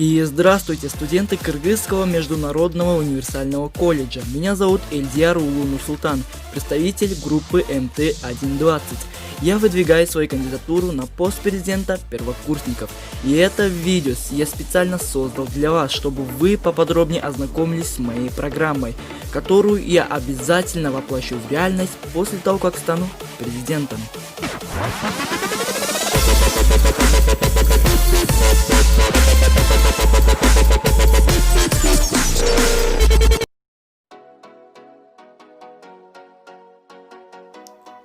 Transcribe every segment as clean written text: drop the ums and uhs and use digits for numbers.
И здравствуйте, студенты Кыргызского международного универсального колледжа. Меня зовут Эльдияр Улу Нурсултан, представитель группы МТ-120. Я выдвигаю свою кандидатуру на пост президента первокурсников. И это видео я специально создал для вас, чтобы вы поподробнее ознакомились с моей программой, которую я обязательно воплощу в реальность после того, как стану президентом.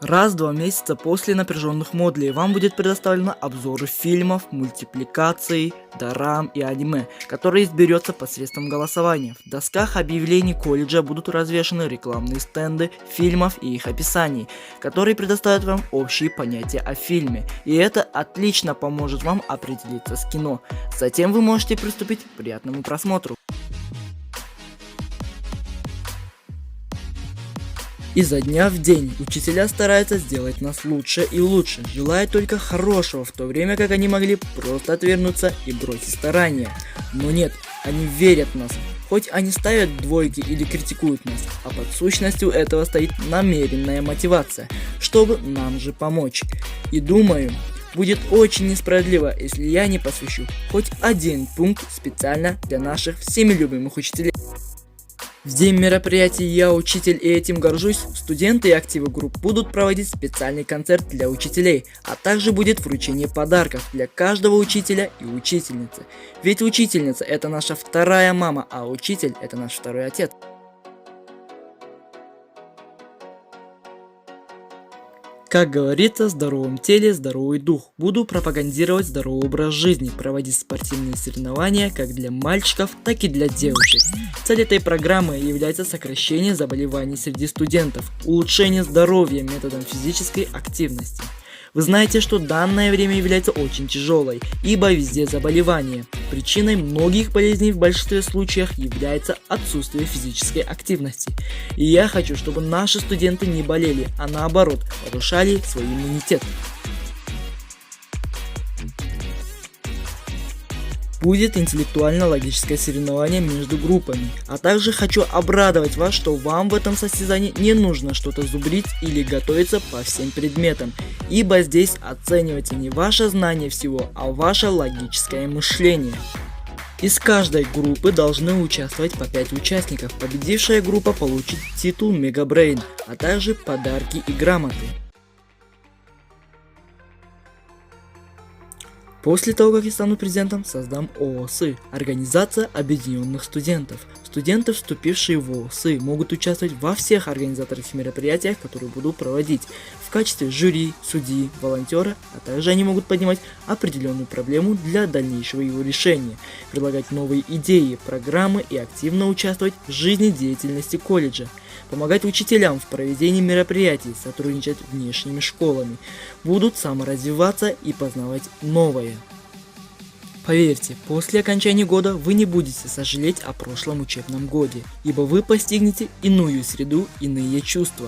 Раз в 2 месяца после напряженных модулей вам будет предоставлено обзоры фильмов, мультипликаций, дорам и аниме, которые изберется посредством голосования. В досках объявлений колледжа будут развешаны рекламные стенды фильмов и их описаний, которые предоставят вам общие понятия о фильме, и это отлично поможет вам определиться с кино. Затем вы можете приступить к приятному просмотру. Изо дня в день учителя стараются сделать нас лучше и лучше, желая только хорошего, в то время как они могли просто отвернуться и бросить старания. Но нет, они верят в нас, хоть они ставят двойки или критикуют нас, а под сущностью этого стоит намеренная мотивация, чтобы нам же помочь. И думаю, будет очень несправедливо, если я не посвящу хоть один пункт специально для наших всеми любимых учителей. В день мероприятия «Я учитель» и этим горжусь, студенты и активы групп будут проводить специальный концерт для учителей, а также будет вручение подарков для каждого учителя и учительницы. Ведь учительница – это наша вторая мама, а учитель – это наш второй отец. Как говорится, в здоровом теле здоровый дух. Буду пропагандировать здоровый образ жизни, проводить спортивные соревнования как для мальчиков, так и для девочек. Цель этой программы является сокращение заболеваний среди студентов, улучшение здоровья методом физической активности. Вы знаете, что данное время является очень тяжелой, ибо везде заболевания. Причиной многих болезней в большинстве случаев является отсутствие физической активности. И я хочу, чтобы наши студенты не болели, а наоборот, повышали свой иммунитет. Будет интеллектуально-логическое соревнование между группами, а также хочу обрадовать вас, что вам в этом состязании не нужно что-то зубрить или готовиться по всем предметам, ибо здесь оценивается не ваше знание всего, а ваше логическое мышление. Из каждой группы должны участвовать по 5 участников, победившая группа получит титул Мегабрейн, а также подарки и грамоты. После того, как я стану президентом, создам ООСы – Организация Объединенных Студентов. Студенты, вступившие в ООСы, могут участвовать во всех организаторских мероприятиях, которые буду проводить, в качестве жюри, судьи, волонтера, а также они могут поднимать определенную проблему для дальнейшего его решения, предлагать новые идеи, программы и активно участвовать в жизнедеятельности колледжа, помогать учителям в проведении мероприятий, сотрудничать с внешними школами, будут саморазвиваться и познавать новое. Поверьте, после окончания года вы не будете сожалеть о прошлом учебном годе, ибо вы постигнете иную среду, иные чувства.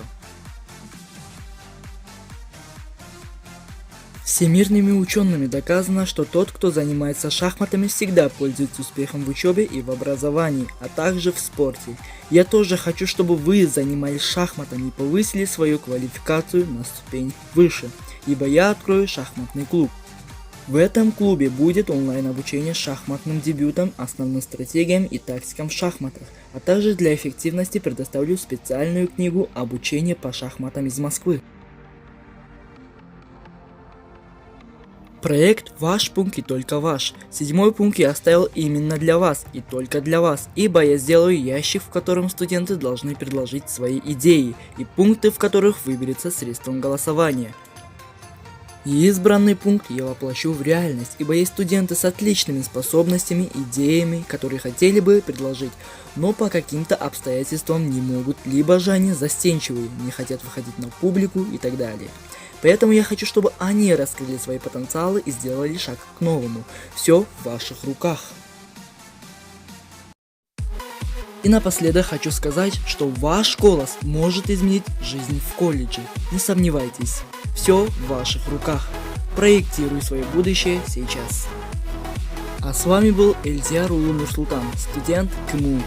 Всемирными учеными доказано, что тот, кто занимается шахматами, всегда пользуется успехом в учебе и в образовании, а также в спорте. Я тоже хочу, чтобы вы занимались шахматами и повысили свою квалификацию на ступень выше, ибо я открою шахматный клуб. В этом клубе будет онлайн-обучение шахматным дебютам, основным стратегиям и тактикам в шахматах, а также для эффективности предоставлю специальную книгу «Обучение по шахматам» из Москвы. Проект «Ваш пункт и только ваш». 7-й пункт я оставил именно для вас и только для вас, ибо я сделаю ящик, в котором студенты должны предложить свои идеи и пункты, в которых выберется средством голосования. И избранный пункт я воплощу в реальность, ибо есть студенты с отличными способностями, идеями, которые хотели бы предложить, но по каким-то обстоятельствам не могут, либо же они застенчивые, не хотят выходить на публику и так далее. Поэтому я хочу, чтобы они раскрыли свои потенциалы и сделали шаг к новому. Все в ваших руках. И напоследок хочу сказать, что ваш голос может изменить жизнь в колледже. Не сомневайтесь, все в ваших руках. Проектируй свое будущее сейчас. А с вами был Эльзиар Улу Нурсултан, студент КМУ.